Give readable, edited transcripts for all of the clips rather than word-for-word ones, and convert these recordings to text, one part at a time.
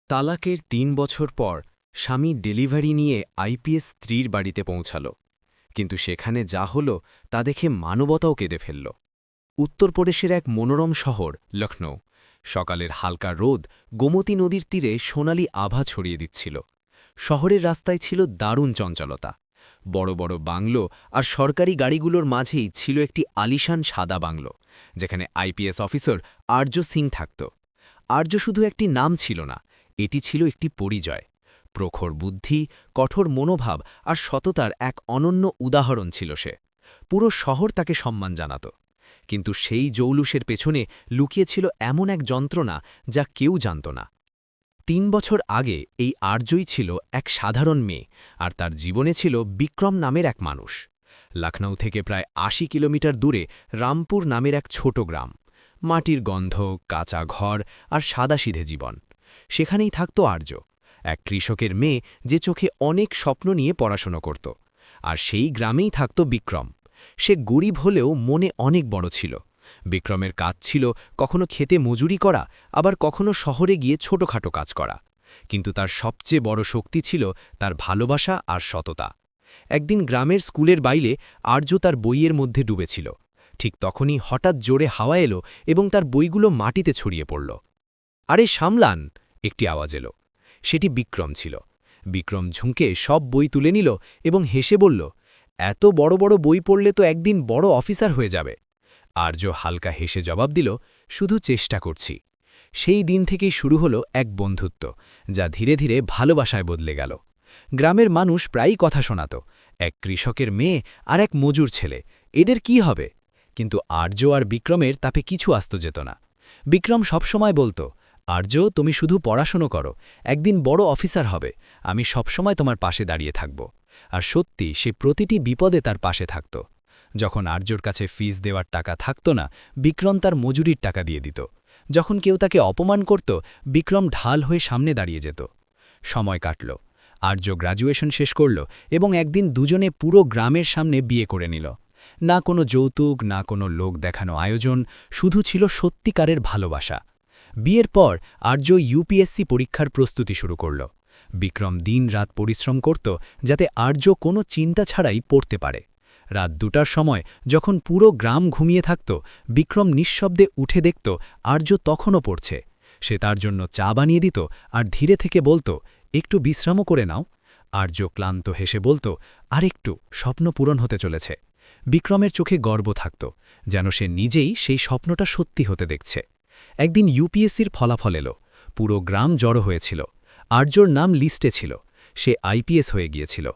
তালাকের ৩ বছর পর স্বামী ডেলিভারি নিয়ে আইপিএস স্ত্রীর বাড়িতে পৌঁছাল, কিন্তু সেখানে যা হল তা দেখে মানবতাও কেঁদে ফেলল। উত্তরপ্রদেশের এক মনোরম শহর লখনৌ। সকালের হালকা রোদ গোমতী নদীর তীরে সোনালি আভা ছড়িয়ে দিচ্ছিল। শহরের রাস্তায় ছিল দারুণ চঞ্চলতা। বড় বড় বাংলো আর সরকারি গাড়িগুলোর মাঝেই ছিল একটি আলিশান সাদা বাংলো, যেখানে আইপিএস অফিসার আর্য সিং থাকত। আর্য শুধু একটি নাম ছিল না, এটি ছিল একটি পরিচয়। প্রখর বুদ্ধি, কঠোর মনোভাব আর সততার এক অনন্য উদাহরণ ছিল সে। পুরো শহর তাকে সম্মান জানাত। কিন্তু সেই জৌলুসের পেছনে লুকিয়েছিল এমন এক যন্ত্রণা যা কেউ জানত না। ৩ বছর আগে এই আর্যই ছিল এক সাধারণ মেয়ে, আর তার জীবনে ছিল বিক্রম নামের এক মানুষ। লখনৌ থেকে প্রায় ৮০ কিলোমিটার দূরে রামপুর নামের এক ছোট গ্রাম। মাটির গন্ধ, কাঁচা ঘর আর সাদাসিধে জীবন। সেখানেই থাকত আর্য, এক কৃষকের মেয়ে যে চোখে অনেক স্বপ্ন নিয়ে পড়াশোনা করত। আর সেই গ্রামেই থাকত বিক্রম। সে গরিব হলেও মনে অনেক বড় ছিল। বিক্রমের কাজ ছিল কখনো খেতে মজুরি করা, আবার কখনো শহরে গিয়ে ছোটখাটো কাজ করা। কিন্তু তার সবচেয়ে বড় শক্তি ছিল তার ভালোবাসা আর সততা। একদিন গ্রামের স্কুলের বাইরে আর্য তার বইয়ের মধ্যে ডুবেছিল। ঠিক তখনই হঠাৎ জোরে হাওয়া এলো এবং তার বইগুলো মাটিতে ছড়িয়ে পড়ল। আরে সামলান, একটি আওয়াজ এলো। সেটি বিক্রম ছিল। বিক্রম ঝুঁকে সব বই তুলে নিল এবং হেসে বলল, এত বড় বড় বই পড়লে তো একদিন বড় অফিসার হয়ে যাবে। আর্য হালকা হেসে জবাব দিল, শুধু চেষ্টা করছি। সেই দিন থেকেই শুরু হলো এক বন্ধুত্ব, যা ধীরে ধীরে ভালোবাসায় বদলে গেল। গ্রামের মানুষ প্রায়ই কথা শোনাত, এক কৃষকের মেয়ে আর এক মজুর ছেলে, এদের কি হবে? কিন্তু আর্য আর বিক্রমের তাপে কিছু আসত যেত না। বিক্রম সবসময় বলতো, আর্য, তুমি শুধু পড়াশোনা করো, একদিন বড় অফিসার হবে, আমি সবসময় তোমার পাশে দাঁড়িয়ে থাকব। আর সত্যি সে প্রতিটি বিপদে তার পাশে থাকত। যখন আর্যর কাছে ফিস দেওয়ার টাকা থাকত না, বিক্রম তার মজুরির টাকা দিয়ে দিত। যখন কেউ তাকে অপমান করত, বিক্রম ঢাল হয়ে সামনে দাঁড়িয়ে যেত। সময় কাটল। আর্য গ্র্যাজুয়েশন শেষ করল এবং একদিন দুজনে পুরো গ্রামের সামনে বিয়ে করে নিল। না কোনো যৌতুক, না কোনো লোক দেখানো আয়োজন, শুধু ছিল সত্যিকারের ভালোবাসা। বিয়ের পর আর্য ইউপিএসসি পরীক্ষার প্রস্তুতি শুরু করল। বিক্রম দিন-রাত পরিশ্রম করত যাতে আর্য কোনো চিন্তা ছাড়াই পড়তে পারে। রাত ২টার সময় যখন পুরো গ্রাম ঘুমিয়ে থাকত, বিক্রম নিঃশব্দে উঠে দেখত আর্য তখনও পড়ছে। সে তার জন্য চা বানিয়ে দিত আর ধীরে থেকে বলত, একটু বিশ্রামও করে নাও। আর্য ক্লান্ত হেসে বলত, আরেকটু, স্বপ্ন পূরণ হতে চলেছে। বিক্রমের চোখে গর্ব থাকত, যেন সে নিজেই সেই স্বপ্নটা সত্যি হতে দেখছে। একদিন ইউপিএসসির ফলাফল এলো। পুরো গ্রাম জড়ো হয়েছিল। আর্যর নাম লিস্টে ছিল। সে আইপিএস হয়ে গিয়েছিল।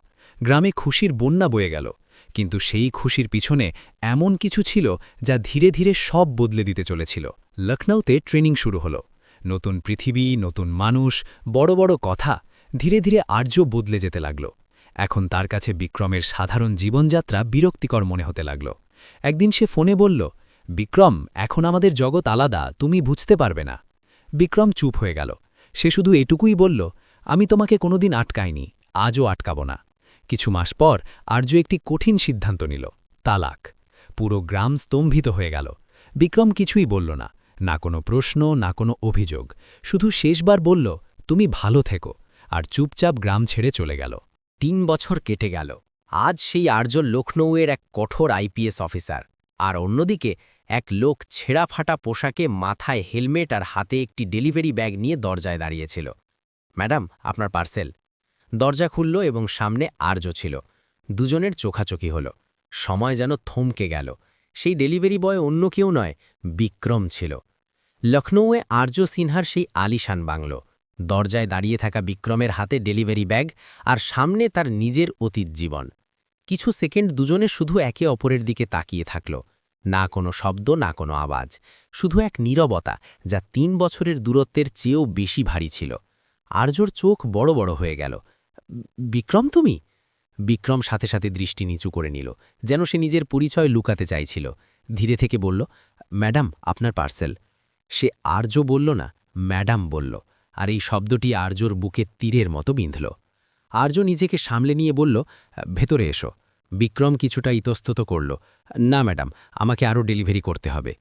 গ্রামে খুশির বন্যা বয়ে গেল। কিন্তু সেই খুশির পিছনে এমন কিছু ছিল যা ধীরে ধীরে সব বদলে দিতে চলেছিল। লখনৌতে ট্রেনিং শুরু হলো। নতুন পৃথিবী, নতুন মানুষ, বড় বড় কথা। ধীরে ধীরে আর্য বদলে যেতে লাগল। এখন তার কাছে বিক্রমের সাধারণ জীবনযাত্রা বিরক্তিকর মনে হতে লাগল। একদিন সে ফোনে বলল, বিক্রম, এখন আমাদের জগৎ আলাদা, তুমি বুঝতে পারবে না। বিক্রম চুপ হয়ে গেল। সে শুধু এটুকুই বলল, আমি তোমাকে কোনোদিন আটকাইনি, আজও আটকাব না। কিছু মাস পর আর্য একটি কঠিন সিদ্ধান্ত নিল, তালাক। পুরো গ্রাম স্তম্ভিত হয়ে গেল। বিক্রম কিছুই বলল না, না কোনো প্রশ্ন, না কোনো অভিযোগ। শুধু শেষবার বলল, তুমি ভালো থেকো, আর চুপচাপ গ্রাম ছেড়ে চলে গেল। ৩ বছর কেটে গেল। আজ সেই আর্য লখনৌয়ের এক কঠোর আইপিএস অফিসার, আর অন্যদিকে এক লোক ছেঁড়া ফাটা পোশাকে, মাথায় হেলমেট আর হাতে একটি ডেলিভারি ব্যাগ নিয়ে দরজায় দাঁড়িয়েছিল। ম্যাডাম, আপনার পার্সেল। দরজা খুলল এবং সামনে আর্য ছিল। দুজনের চোখাচোখি হল। সময় যেন থমকে গেল। সেই ডেলিভারি বয় অন্য কেউ নয়, বিক্রম ছিল। লখনৌয়ে আর্য সিনহার সেই আলিশান বাংলো। দরজায় দাঁড়িয়ে থাকা বিক্রমের হাতে ডেলিভারি ব্যাগ, আর সামনে তার নিজের অতীত জীবন। কিছু সেকেন্ড দুজনে শুধু একে অপরের দিকে তাকিয়ে থাকল। না কোনো শব্দ, না কোনো আওয়াজ, শুধু এক নীরবতা যা ৩ বছরের দূরত্বের চেয়েও বেশি ভারী ছিল। আর্যর চোখ বড় বড় হয়ে গেল। বিক্রম, তুমি? বিক্রম সাথে সাথে দৃষ্টি নিচু করে নিল, যেন সে নিজের পরিচয় লুকাতে চাইছিল। ধীরে থেকে বলল, ম্যাডাম, আপনার পার্সেল। সে আর্য বলল না, ম্যাডাম বলল, আর এই শব্দটি আর্যর বুকে তীরের মতো বিঁধল। আর্য নিজেকে সামলে নিয়ে বলল, ভেতরে এসো। বিক্রম কিছুটা ইতস্তত করল, না ম্যাডাম, আমাকে আরও ডেলিভারি করতে হবে।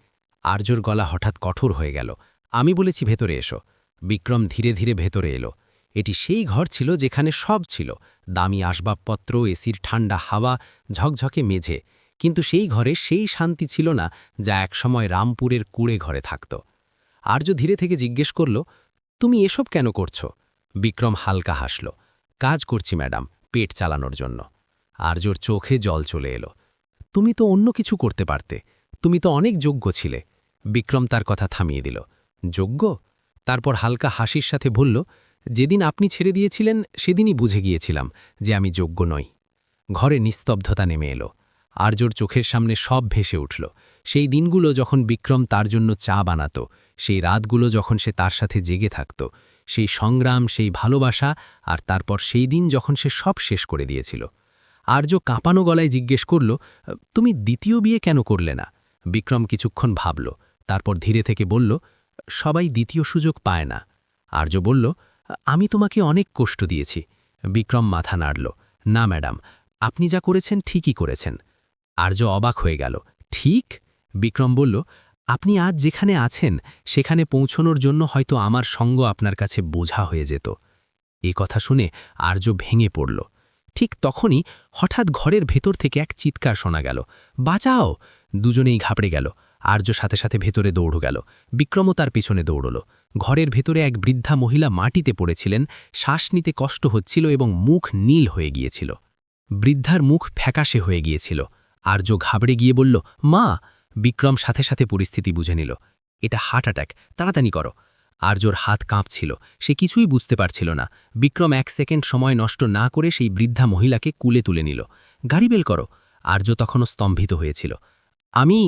আর্যর গলা হঠাৎ কঠোর হয়ে গেল, আমি বলেছি ভেতরে এসো। বিক্রম ধীরে ধীরে ভেতরে এলো। এটি সেই ঘর ছিল যেখানে সব ছিল, দামি আসবাবপত্র, এসির ঠান্ডা হাওয়া, ঝকঝকে মেঝে। কিন্তু সেই ঘরে সেই শান্তি ছিল না যা একসময় রামপুরের কুঁড়ে ঘরে থাকত। আর্য ধীরে থেকে জিজ্ঞেস করল, তুমি এসব কেন করছো? বিক্রম হালকা হাসল। কাজ করছি ম্যাডাম, পেট চালানোর জন্য। আর্যর চোখে জল চলে এলো। তুমি তো অন্য কিছু করতে পারতে, তুমি তো অনেক যোগ্য ছিলে। বিক্রম তার কথা থামিয়ে দিল। যোগ্য? তারপর হালকা হাসির সাথে বলল, যেদিন আপনি ছেড়ে দিয়েছিলেন সেদিনই বুঝে গিয়েছিলাম যে আমি যোগ্য নই। ঘরে নিস্তব্ধতা নেমে এলো। আর্যর চোখের সামনে সব ভেসে উঠল। সেই দিনগুলো যখন বিক্রম তার জন্য চা বানাত, সেই রাতগুলো যখন সে তার সাথে জেগে থাকত, সেই সংগ্রাম, সেই ভালোবাসা, আর তারপর সেই দিন যখন সে সব শেষ করে দিয়েছিল। আর্য কাঁপানো গলায় জিজ্ঞেস করল, তুমি দ্বিতীয় বিয়ে কেন করলে না? বিক্রম কিছুক্ষণ ভাবল, তারপর ধীরে থেকে বলল, সবাই দ্বিতীয় সুযোগ পায় না। আর্য বলল, আমি তোমাকে অনেক কষ্ট দিয়েছি। বিক্রম মাথা নাড়ল। না ম্যাডাম, আপনি যা করেছেন ঠিকই করেছেন। আর্য অবাক হয়ে গেল। ঠিক? বিক্রম বলল, আপনি আজ যেখানে আছেন সেখানে পৌঁছনোর জন্য হয়তো আমার সঙ্গ আপনার কাছে বোঝা হয়ে যেত। এ কথা শুনে আর্য ভেঙে পড়ল। ঠিক তখনই হঠাৎ ঘরের ভেতর থেকে এক চিৎকার শোনা গেল, বাঁচাও! দুজনেই ঘাবড়ে গেল। আর্য সাথে সাথে ভেতরে দৌড় গেল। বিক্রমও তার পিছনে দৌড়ল। ঘরের ভেতরে এক বৃদ্ধা মহিলা মাটিতে পড়েছিলেন, শ্বাস নিতে কষ্ট হচ্ছিল এবং মুখ নীল হয়ে গিয়েছিল। বৃদ্ধার মুখ ফ্যাকাশে হয়ে গিয়েছিল। আর্য ঘাবড়ে গিয়ে বলল, মা! বিক্রম সাথে সাথে পরিস্থিতি বুঝে নিল। এটা হার্ট অ্যাটাক, তাড়াতাড়ি করো। আর্যর হাত কাঁপছিল, সে কিছুই বুঝতে পারছিল না। বিক্রম 1 সেকেন্ড সময় নষ্ট না করে সেই বৃদ্ধা মহিলাকে কুলে তুলে নিল। গাড়ি বেল করো। আর্য তখনও স্তম্ভিত হয়েছিল। আমি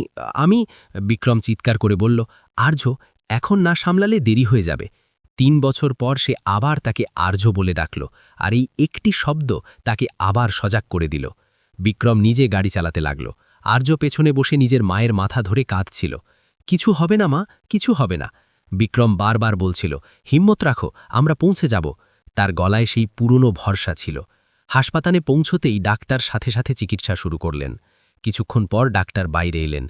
আমি বিক্রম চিৎকার করে বলল, আর্য, এখন না সামলালে দেরি হয়ে যাবে। 3 বছর পর সে আবার তাকে আর্য বলে ডাকল, আর এই একটি শব্দ তাকে আবার সজাগ করে দিল। বিক্রম নিজে গাড়ি চালাতে লাগল। আর্য পেছনে বসে নিজের মায়ের মাথা ধরে কাঁদছিল। কিছু হবে না মা, কিছু হবে না। বিক্রম বারবার বলছিল, হিম্মত রাখো, আমরা পৌঁছে যাব। তার গলায় সেই পুরনো ভরসা ছিল। হাসপাতালে পৌঁছতেই ডাক্তার সাথে সাথে চিকিৎসা শুরু করলেন। কিছুক্ষণ পর ডাক্তার বাইরে এলেন।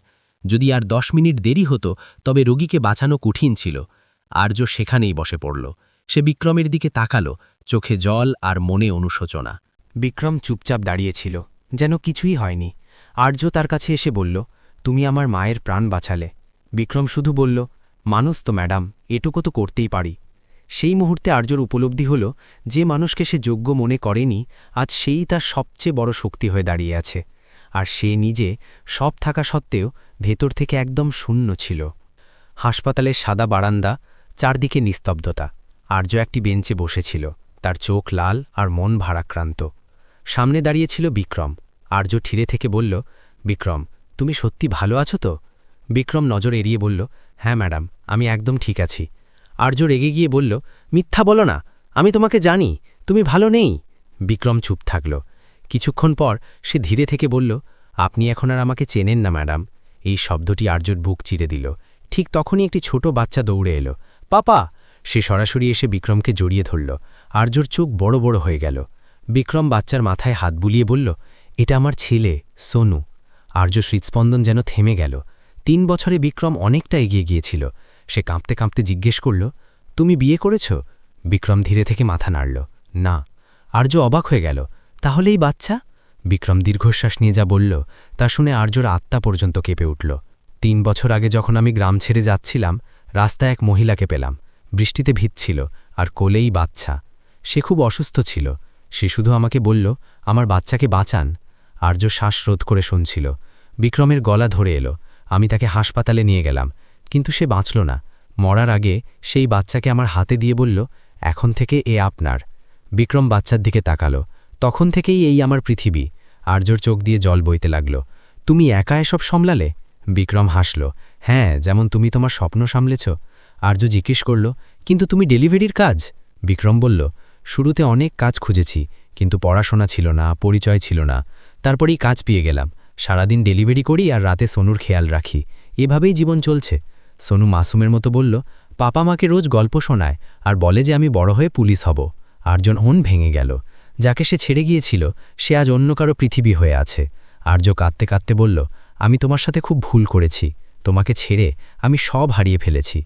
যদি আর 10 মিনিট দেরি হতো তবে রোগীকে বাঁচানো কঠিন ছিল। আর্য সেখানেই বসে পড়ল। সে বিক্রমের দিকে তাকালো, চোখে জল আর মনে অনুশোচনা। বিক্রম চুপচাপ দাঁড়িয়েছিল, যেন কিছুই হয়নি। আর্য তার কাছে এসে বলল, তুমি আমার মায়ের প্রাণ বাঁচালে। বিক্রম শুধু বলল, মানুষ তো ম্যাডাম, এটুকু তো করতেই পারি। সেই মুহূর্তে আর্যর উপলব্ধি হল, যে মানুষকে সে যোগ্য মনে করেনি, আজ সেই তার সবচেয়ে বড় শক্তি হয়ে দাঁড়িয়ে আছে। আর সে নিজে সব থাকা সত্ত্বেও ভেতর থেকে একদম শূন্য ছিল। হাসপাতালের সাদা বারান্দা, চারদিকে নিস্তব্ধতা। আর্য একটি বেঞ্চে বসেছিল, তার চোখ লাল আর মন ভারাক্রান্ত। সামনে দাঁড়িয়েছিল বিক্রম। আর্য ঠিরে থেকে বলল, বিক্রম, তুমি সত্যি ভালো আছো তো? বিক্রম নজর এড়িয়ে বলল, হ্যাঁ ম্যাডাম, আমি একদম ঠিক আছি। আর্য রেগে গিয়ে বলল, মিথ্যা বলো না, আমি তোমাকে জানি, তুমি ভালো নেই। বিক্রম চুপ থাকল। কিছুক্ষণ পর সে ধীরে থেকে বলল, আপনি এখন আর আমাকে চেনেন না ম্যাডাম। এই শব্দটি আর্যর বুক চিরে দিল। ঠিক তখনই একটি ছোট বাচ্চা দৌড়ে এলো। পাপা! সে সরাসরি এসে বিক্রমকে জড়িয়ে ধরল। আর্যর চোখ বড় বড় হয়ে গেল। বিক্রম বাচ্চার মাথায় হাত বুলিয়ে বলল, এটা আমার ছেলে সোনু। আর্য হৃৎস্পন্দন যেন থেমে গেল। 3 বছরে বিক্রম অনেকটা এগিয়ে গিয়েছিল। সে কাঁপতে কাঁপতে জিজ্ঞেস করল, তুমি বিয়ে করেছ? বিক্রম ধীরে থেকে মাথা নাড়ল, না। আর্য অবাক হয়ে গেল, তাহলেই বাচ্চা? বিক্রম দীর্ঘশ্বাস নিয়ে যা বলল তা শুনে আর্যর আত্মা পর্যন্ত কেঁপে উঠল। 3 বছর আগে যখন আমি গ্রাম ছেড়ে যাচ্ছিলাম, রাস্তায় এক মহিলাকে পেলাম। বৃষ্টিতে ভিজছিল আর কোলেই বাচ্চা। সে খুব অসুস্থ ছিল। সে শুধু আমাকে বলল, আমার বাচ্চাকে বাঁচান। আর্য শ্বাস রোধ করে শুনছিল। বিক্রমের গলা ধরে এলো। আমি তাকে হাসপাতালে নিয়ে গেলাম, কিন্তু সে বাঁচল না। মরার আগে সেই বাচ্চাকে আমার হাতে দিয়ে বলল, এখন থেকে এ আপনার। বিক্রম বাচ্চার দিকে তাকালো। তখন থেকেই এই আমার পৃথিবী। আর্যর চোখ দিয়ে জল বইতে লাগল। তুমি একা এসব সামলালে? বিক্রম হাসল, হ্যাঁ, যেমন তুমি তোমার স্বপ্ন সামলেছ। আর্য জিজ্ঞেস করল, কিন্তু তুমি ডেলিভারির কাজ? বিক্রম বলল, শুরুতে অনেক কাজ খুঁজেছি, কিন্তু পড়াশোনা ছিল না, পরিচয় ছিল না। তারপরেই কাজ পেয়ে গেলাম। সারাদিন ডেলিভারি করি আর রাতে সোনুর খেয়াল রাখি। এভাবেই জীবন চলছে। সোনু মাসুমের মতো বলল, পাপা মাকে রোজ গল্প শোনায় আর বলে যে আমি বড় হয়ে পুলিশ হব। আর্যর মন ভেঙে গেল। যাকে সে ছেড়ে গিয়েছিল সে আজ অন্য কারো পৃথিবী হয়ে আছে। আর্য কাঁদতে কাঁদতে বলল, আমি তোমার সাথে খুব ভুল করেছি। তোমাকে ছেড়ে আমি সব হারিয়ে ফেলেছি।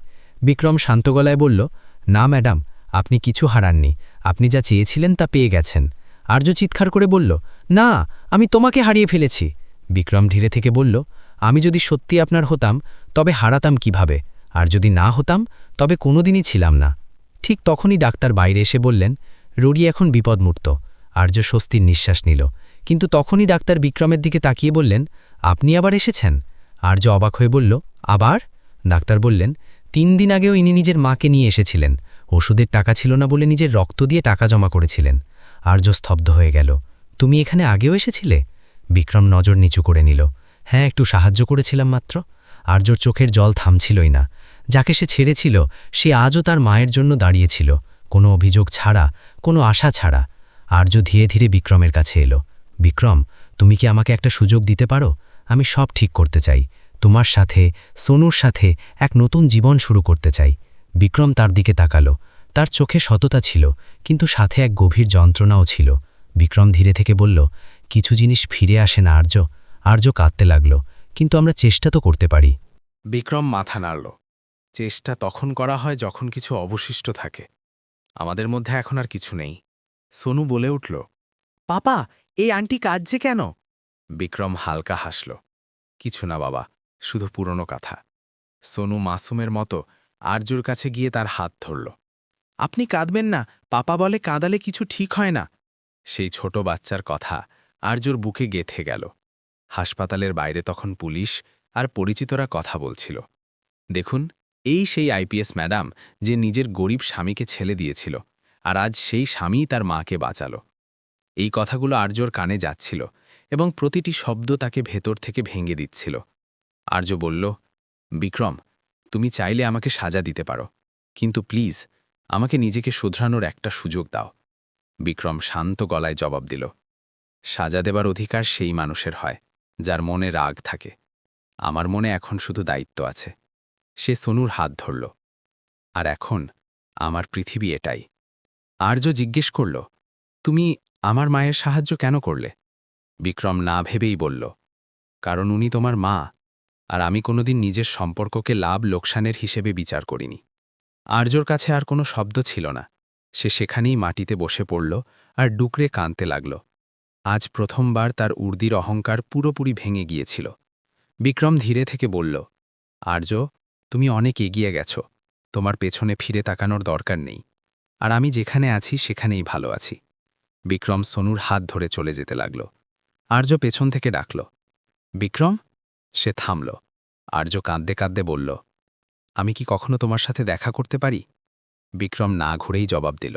বিক্রম শান্ত গলায় বলল, না ম্যাডাম, আপনি কিছু হারাননি, আপনি যা চেয়েছিলেন তা পেয়ে গেছেন। আর্য চিৎকার করে বলল, না, আমি তোমাকে হারিয়ে ফেলেছি। বিক্রম ধীরে থেকে বলল, আমি যদি সত্যি আপনার হতাম তবে হারাতাম কিভাবে, আর যদি না হতাম তবে কোনোদিনই ছিলাম না। ঠিক তখনই ডাক্তার বাইরে এসে বললেন, রোগী এখন বিপদমুক্ত। আর্য স্বস্তির নিঃশ্বাস নিল, কিন্তু তখনই ডাক্তার বিক্রমের দিকে তাকিয়ে বললেন, আপনি আবার এসেছেন? আর্য অবাক হয়ে বলল, আবার? ডাক্তার বললেন, 3 দিন আগেও ইনি নিজের মাকে নিয়ে এসেছিলেন। ওষুধের টাকা ছিল না বলে নিজের রক্ত দিয়ে টাকা জমা করেছিলেন। আর্য স্তব্ধ হয়ে গেল। তুমি এখানে আগেও এসেছিলে? বিক্রম নজর নিচু করে নিল। হ্যাঁ, একটু সাহায্য করেছিলাম মাত্র। আর্যর চোখের জল থামছিলই না। যাকে সে ছেড়েছিল সে আজও তার মায়ের জন্য দাঁড়িয়েছিল, কোনো অভিযোগ ছাড়া, কোনো আশা ছাড়া। আর্য ধীরে ধীরে বিক্রমের কাছে এলো। বিক্রম, তুমি কি আমাকে একটা সুযোগ দিতে পারো? আমি সব ঠিক করতে চাই। তোমার সাথে, সোনুর সাথে এক নতুন জীবন শুরু করতে চাই। বিক্রম তার দিকে তাকালো। তার চোখে সততা ছিল, কিন্তু সাথে এক গভীর যন্ত্রণাও ছিল। বিক্রম ধীরে থেকে বলল, কিছু জিনিস ফিরে আসে না আর্য। আর্য কাঁদতে লাগল, কিন্তু আমরা চেষ্টা তো করতে পারি। বিক্রম মাথা নাড়ল। চেষ্টা তখন করা হয় যখন কিছু অবশিষ্ট থাকে। আমাদের মধ্যে এখন আর কিছু নেই। সোনু বলে উঠল, পাপা, এই আন্টি কাঁদছে কেন? বিক্রম হালকা হাসল। কিছু না বাবা, শুধু পুরনো কথা। সোনু মাসুমের মতো আর্যর কাছে গিয়ে তার হাত ধরল। আপনি কাঁদবেন না, পাপা বলে কাঁদালে কিছু ঠিক হয় না। সেই ছোট বাচ্চার কথা আর্যর বুকে গেঁথে গেল। হাসপাতালের বাইরে তখন পুলিশ আর পরিচিতরা কথা বলছিল। দেখুন, এই সেই আইপিএস ম্যাডাম যে নিজের গরিব স্বামীকে ছেলে দিয়েছিল, আর আজ সেই স্বামীই তার মাকে বাঁচালো। এই কথাগুলো আর্যর কানে যাচ্ছিল এবং প্রতিটি শব্দ তাকে ভেতর থেকে ভেঙে দিচ্ছিল। আর্য বলল, বিক্রম, তুমি চাইলে আমাকে সাজা দিতে পারো, কিন্তু প্লিজ আমাকে নিজেকে শুধরানোর একটা সুযোগ দাও। বিক্রম শান্ত গলায় জবাব দিল, সাজা দেবার অধিকার সেই মানুষের হয় যার মনে রাগ থাকে। আমার মনে এখন শুধু দায়িত্ব আছে। সে সোনুর হাত ধরল। আর এখন আমার পৃথিবী এটাই। আর্য জিজ্ঞেস করল, তুমি আমার মায়ের সাহায্য কেন করলে? বিক্রম না ভেবেই বলল, কারণ উনি তোমার মা, আর আমি কোনোদিন নিজের সম্পর্ককে লাভ লোকসানের হিসেবে বিচার করিনি। আর্যর কাছে আর কোনো শব্দ ছিল না। সে সেখানেই মাটিতে বসে পড়ল আর ডুকরে কাঁদতে লাগল। আজ প্রথমবার তার উর্দির অহংকার পুরোপুরি ভেঙে গিয়েছিল। বিক্রম ধীরে থেকে বলল, আর্য, তুমি অনেক এগিয়ে গেছ। তোমার পেছনে ফিরে তাকানোর দরকার নেই। আর আমি যেখানে আছি সেখানেই ভালো আছি। বিক্রম সোনুর হাত ধরে চলে যেতে লাগল। আর্য পেছন থেকে ডাকল, বিক্রম। সে থামল। আর্য কাঁদতে কাঁদতে বলল, আমি কি কখনো তোমার সাথে দেখা করতে পারি? বিক্রম না ঘুরেই জবাব দিল,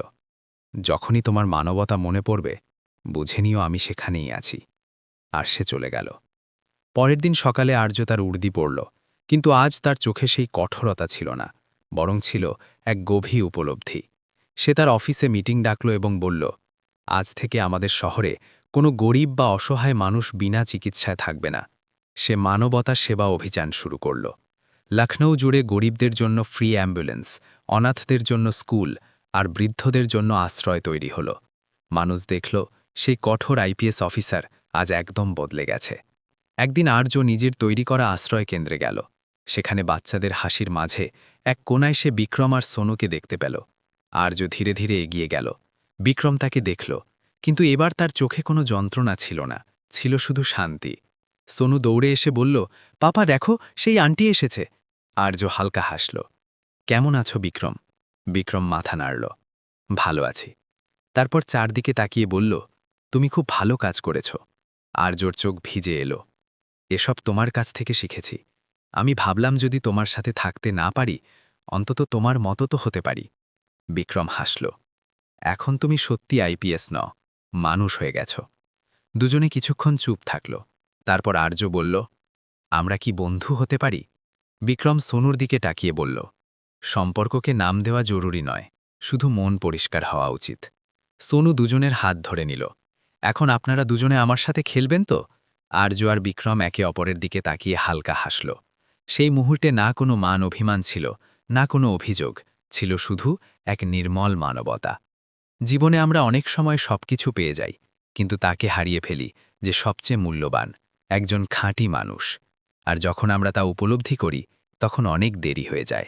যখনই তোমার মানবতা মনে পড়বে বুঝে নিও আমি সেখানেই আছি। আর সে চলে গেল। পরের দিন সকালে আর্য তার উর্দি পড়ল, কিন্তু আজ তার চোখে সেই কঠোরতা ছিল না, বরং ছিল এক গভীর উপলব্ধি। সে তার অফিসে মিটিং ডাকল এবং বলল, আজ থেকে আমাদের শহরে কোনো গরিব বা অসহায় মানুষ বিনা চিকিৎসায় থাকবে না। সে মানবতা সেবা অভিযান শুরু করল। লখনৌ জুড়ে গরিবদের জন্য ফ্রি অ্যাম্বুলেন্স, অনাথদের জন্য স্কুল আর বৃদ্ধদের জন্য আশ্রয় তৈরি হল। মানুষ দেখল সেই কঠোর আইপিএস অফিসার আজ একদম বদলে গেছে। একদিন আর্য নিজের তৈরি করা আশ্রয় কেন্দ্রে গেল। সেখানে বাচ্চাদের হাসির মাঝে এক কোনায় সে বিক্রম আর সোনুকে দেখতে পেল। আর্য ধীরে ধীরে এগিয়ে গেল। বিক্রম তাকে দেখল, কিন্তু এবার তার চোখে কোনো যন্ত্রণা ছিল না, ছিল শুধু শান্তি। সোনু দৌড়ে এসে বলল, পাপা দেখো, সেই আন্টি এসেছে। আর্য হালকা হাসল। কেমন আছো বিক্রম? বিক্রম মাথা নাড়ল। ভালো আছি। তারপর চারদিকে তাকিয়ে বলল, তুমি খুব ভালো কাজ করেছ। আর্যর চোখ ভিজে এলো। এসব তোমার কাছ থেকে শিখেছি। আমি ভাবলাম যদি তোমার সাথে থাকতে না পারি, অন্তত তোমার মতো তো হতে পারি। বিক্রম হাসল। এখন তুমি সত্যি আইপিএস নও, মানুষ হয়ে গেছ। দুজনে কিছুক্ষণ চুপ থাকল। তারপর আর্য বলল, আমরা কি বন্ধু হতে পারি? বিক্রম সোনুর দিকে তাকিয়ে বলল, সম্পর্ককে নাম দেওয়া জরুরি নয়, শুধু মন পরিষ্কার হওয়া উচিত। সোনু দুজনের হাত ধরে নিল। এখন আপনারা দুজনে আমার সাথে খেলবেন তো? আর্য আর বিক্রম একে অপরের দিকে তাকিয়ে হালকা হাসল। সেই মুহূর্তে না কোনো মান অভিমান ছিল, না কোনো অভিযোগ, ছিল শুধু এক নির্মল মানবতা। জীবনে আমরা অনেক সময় সবকিছু পেয়ে যাই, কিন্তু তাকে হারিয়ে ফেলি যে সবচেয়ে মূল্যবান, একজন খাঁটি মানুষ। আর যখন আমরা তা উপলব্ধি করি, তখন অনেক দেরি হয়ে যায়।